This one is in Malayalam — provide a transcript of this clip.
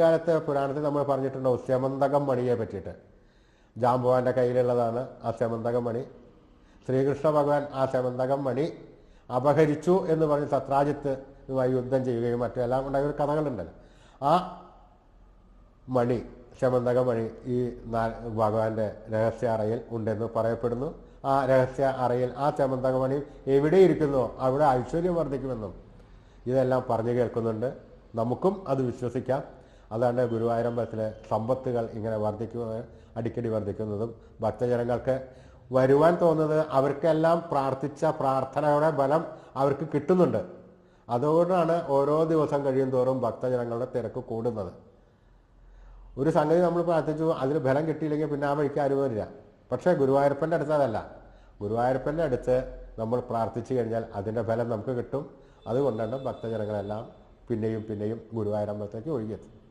കാലത്ത് പുരാണത്തിൽ നമ്മൾ പറഞ്ഞിട്ടുണ്ടോ സ്യമന്തകം മണിയെ പറ്റിയിട്ട്. ജാംബവാന്റെ കയ്യിലുള്ളതാണ് ആ സ്യമന്തകം മണി. ശ്രീകൃഷ്ണ ഭഗവാൻ ആ സ്യമന്തകം മണി അപഹരിച്ചു എന്ന് പറഞ്ഞ് സത്രാജിത്തുമായി യുദ്ധം ചെയ്യുകയും മറ്റെല്ലാം ഉണ്ടായ ഒരു കഥകളുണ്ടല്ലോ. ആ മണി, സ്യമന്തക മണി ഈ ഭഗവാന്റെ രഹസ്യ അറയിൽ ഉണ്ടെന്ന് പറയപ്പെടുന്നു. ആ രഹസ്യ അറയിൽ ആ സ്യമന്തക മണി എവിടെയിരിക്കുന്നോ അവിടെ ഐശ്വര്യം വർദ്ധിക്കുമെന്നും ഇതെല്ലാം പറഞ്ഞു കേൾക്കുന്നുണ്ട്. നമുക്കും അത് വിശ്വസിക്കാം. അതാണ് ഗുരുവായൂരമ്പലത്തിലെ സമ്പത്തുകൾ ഇങ്ങനെ വർദ്ധിക്കുന്നത്, അടിക്കടി വർദ്ധിക്കുന്നതും ഭക്തജനങ്ങൾക്ക് വരുവാൻ തോന്നുന്നത് അവർക്കെല്ലാം പ്രാർത്ഥിച്ച പ്രാർത്ഥനയുടെ ബലം അവർക്ക് കിട്ടുന്നുണ്ട്. അതുകൊണ്ടാണ് ഓരോ ദിവസം കഴിയും തോറും ഭക്തജനങ്ങളുടെ തിരക്ക് കൂടുന്നത്. ഒരു സംഗതി നമ്മൾ പ്രാർത്ഥിച്ചു, അതിന് ബലം കിട്ടിയില്ലെങ്കിൽ പിന്നെ ആ വഴിക്ക് ആരും വരില്ല. പക്ഷേ ഗുരുവായൂരപ്പൻ്റെ അടുത്ത് അതല്ല. ഗുരുവായൂരപ്പൻ്റെ അടുത്ത് നമ്മൾ പ്രാർത്ഥിച്ചു കഴിഞ്ഞാൽ അതിൻ്റെ ബലം നമുക്ക് കിട്ടും. അതുകൊണ്ടാണ് ഭക്തജനങ്ങളെല്ലാം പിന്നെയും പിന്നെയും ഗുരുവായൂരമ്പലത്തേക്ക് ഒഴുകിയെത്തുന്നത്.